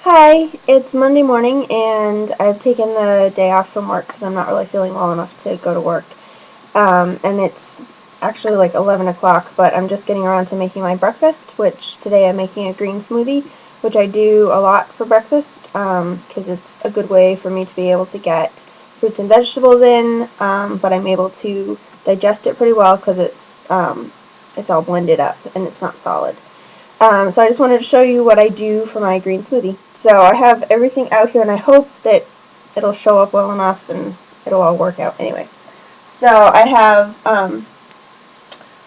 Hi, it's Monday morning and I've taken the day off from work because I'm not really feeling well enough to go to work. And it's actually like 11 o'clock, but I'm just getting around to making my breakfast, which today I'm making a green smoothie, which I do a lot for breakfast because it's a good way for me to be able to get fruits and vegetables in, but I'm able to digest it pretty well because it's all blended up and it's not solid. So I just wanted to show you what I do for my green smoothie. So I have everything out here and I hope that it'll show up well enough and it'll all work out anyway. So I have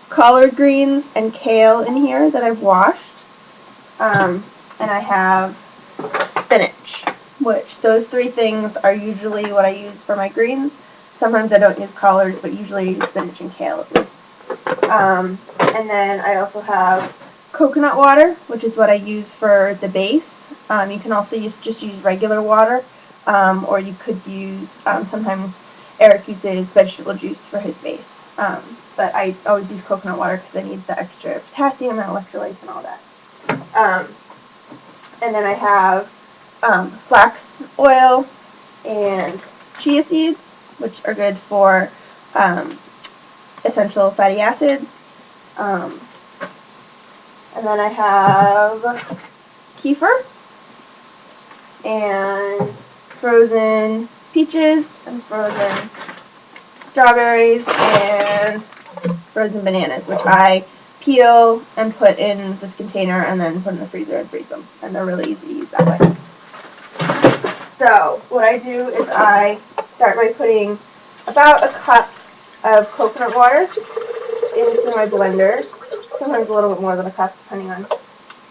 collard greens and kale in here that I've washed. And I have spinach, which those three things are usually what I use for my greens. Sometimes I don't use collards, but usually I use spinach and kale at least. And then I also have coconut water, which is what I use for the base. You can also just use regular water, or you could use, sometimes Eric uses vegetable juice for his base. But I always use coconut water because I need the extra potassium and electrolytes and all that. And then I have flax oil and chia seeds, which are good for essential fatty acids. And then I have kefir and frozen peaches and frozen strawberries and frozen bananas, which I peel and put in this container and then put in the freezer and freeze them. And they're really easy to use that way. So what I do is I start by putting about a cup of coconut water into my blender. Sometimes a little bit more than a cup, depending on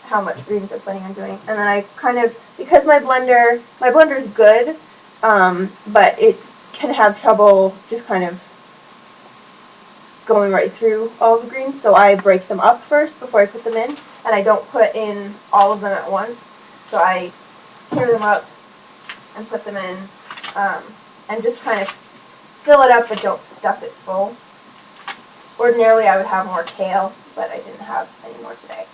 how much greens I'm planning on doing. And then I kind of, because my blender is good, but it can have trouble just kind of going right through all the greens, so I break them up first before I put them in, and I don't put in all of them at once. So I tear them up and put them in, and just kind of fill it up, but don't stuff it full. Ordinarily, I would have more kale, but I didn't have any more today.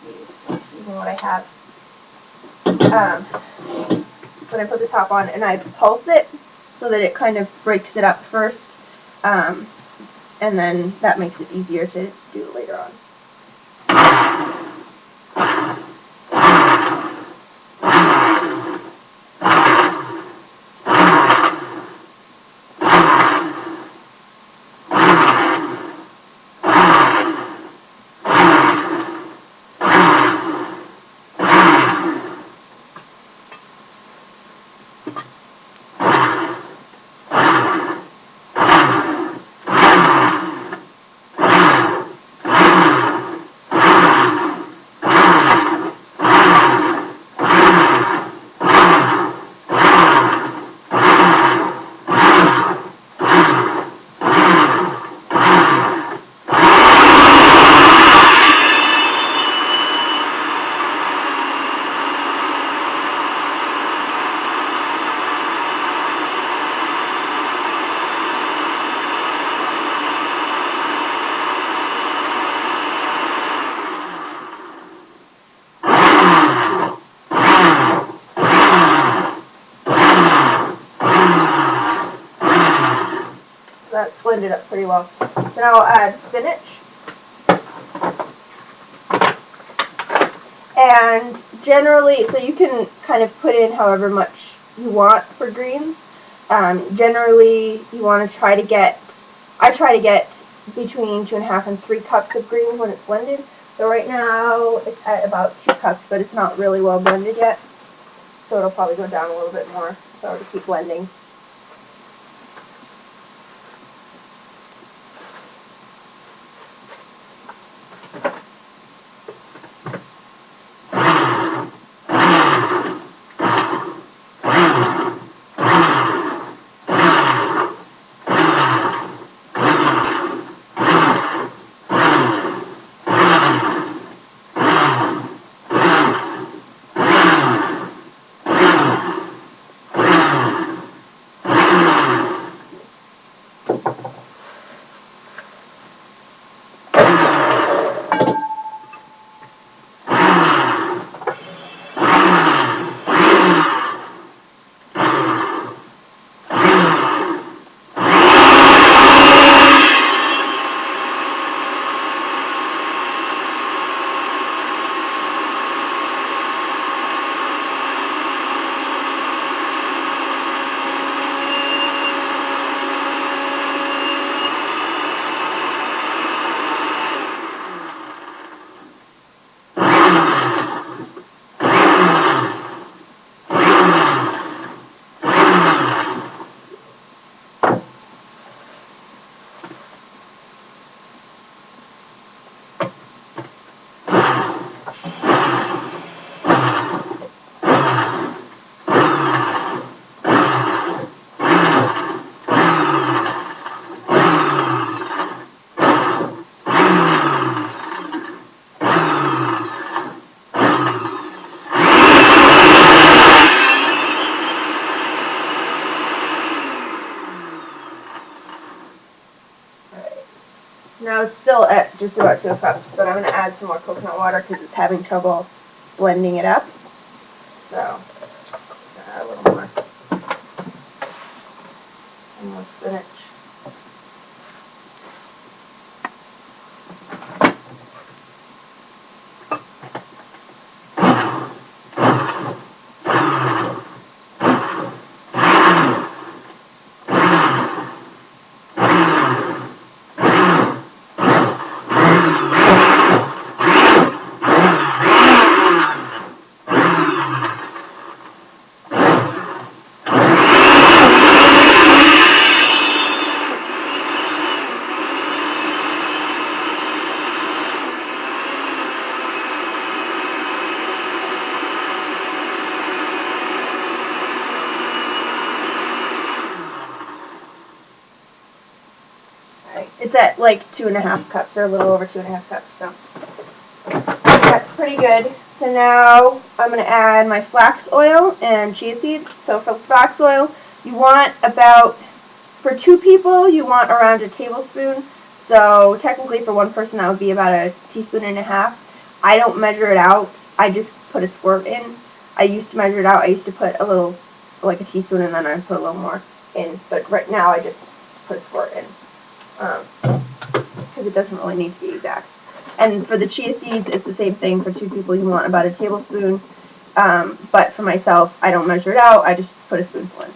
Using what I have. Then I put the top on and I pulse it so that it kind of breaks it up first, and then that makes it easier to do later on. That's blended up pretty well. So now I'll add spinach. And generally, so you can kind of put in however much you want for greens. Generally, you want to try to get, I try to get between 2.5 and 3 cups of greens when it's blended. So right now, it's at about 2 cups, but it's not really well blended yet. So it'll probably go down a little bit more if I were to keep blending. still at just about 2 cups, but I'm going to add some more coconut water because it's having trouble blending it up. So, add a little more. And more spinach. It's at like 2.5 cups, or a little over 2.5 cups, so that's pretty good. So now I'm going to add my flax oil and chia seeds. So for flax oil, you want about, for 2 people, you want around a tablespoon. So technically for 1 person, that would be about a teaspoon and a half. I don't measure it out. I just put a squirt in. I used to measure it out. I used to put a little, like a teaspoon, and then I put a little more in. But right now, I just put a squirt in. Because it doesn't really need to be exact. And for the chia seeds, it's the same thing. For 2 people, you want about a tablespoon. But for myself, I don't measure it out. I just put a spoonful in.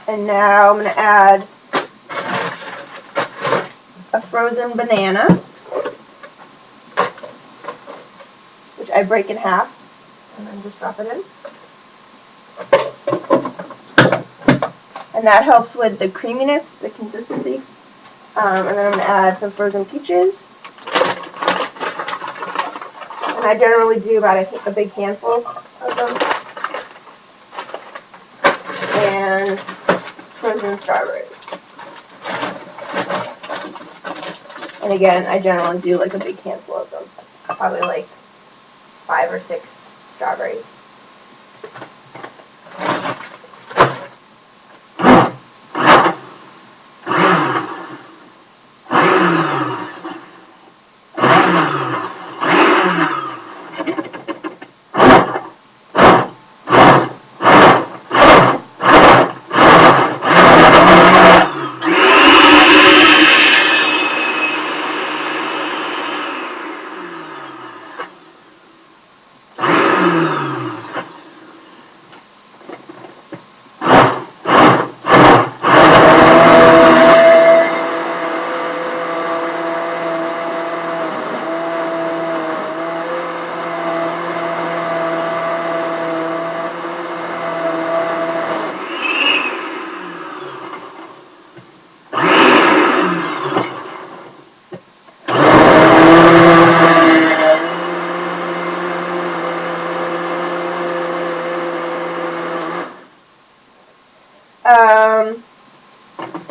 And now I'm going to add a frozen banana, which I break in half, and then just drop it in. And that helps with the creaminess, the consistency. And then I'm going to add some frozen peaches. And I generally do about a big handful of them. And frozen strawberries. And again, I generally do like a big handful of them. Probably like 5 or 6 strawberries.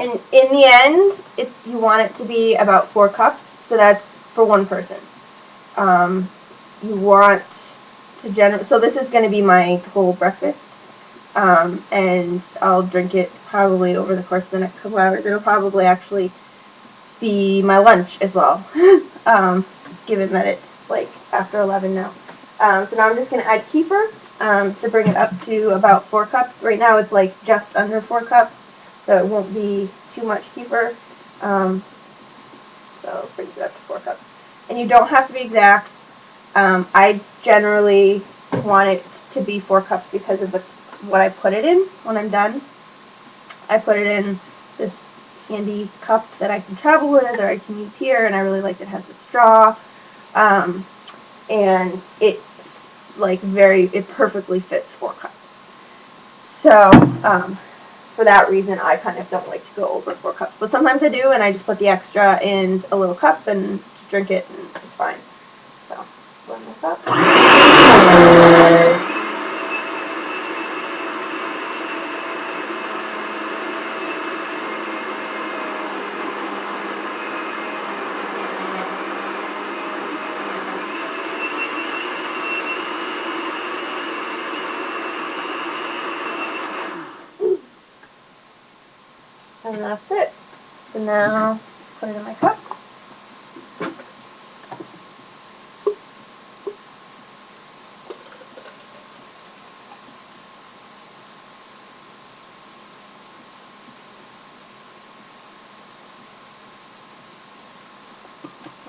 And in the end, you want it to be about 4 cups, so that's for 1 person. You want to so this is going to be my whole breakfast, and I'll drink it probably over the course of the next couple hours. It'll probably actually be my lunch as well, given that it's like after 11 now. So now I'm just going to add kefir to bring it up to about 4 cups. Right now it's like just under 4 cups, so it won't be too much kefir. So it brings it up to 4 cups. And you don't have to be exact. I generally want it to be 4 cups because of what I put it in when I'm done. I put it in this handy cup that I can travel with or I can use here, and I really like that it has a straw. And it perfectly fits 4 cups. So for that reason, I kind of don't like to go over 4 cups. But sometimes I do, and I just put the extra in a little cup and drink it, and it's fine. So blend this up. And that's it. So now, put it in my cup.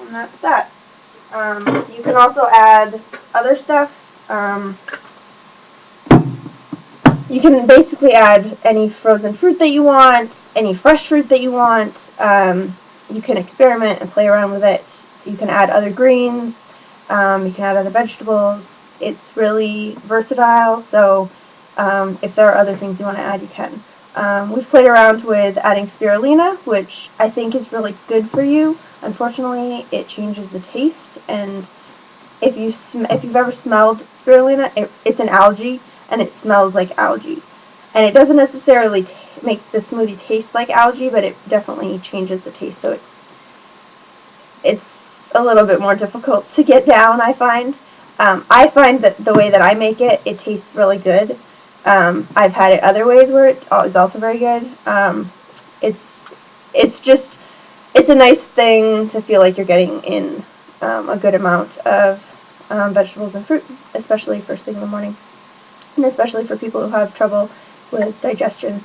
And that's that. You can also add other stuff. You can basically add any frozen fruit that you want, any fresh fruit that you want. You can experiment and play around with it. You can add other greens. You can add other vegetables. It's really versatile, so if there are other things you want to add, you can. We've played around with adding spirulina, which I think is really good for you. Unfortunately, it changes the taste, and if you've ever smelled spirulina, it's an algae, and it smells like algae. And it doesn't necessarily make the smoothie taste like algae, but it definitely changes the taste, so it's a little bit more difficult to get down, I find. I find that the way that I make it, it tastes really good. I've had it other ways where it is also very good. It's just, it's a nice thing to feel like you're getting in a good amount of vegetables and fruit, especially first thing in the morning, and especially for people who have trouble with digestion.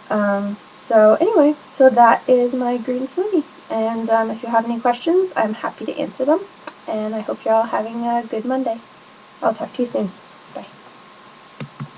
So anyway, so that is my green smoothie. And if you have any questions, I'm happy to answer them. And I hope you're all having a good Monday. I'll talk to you soon.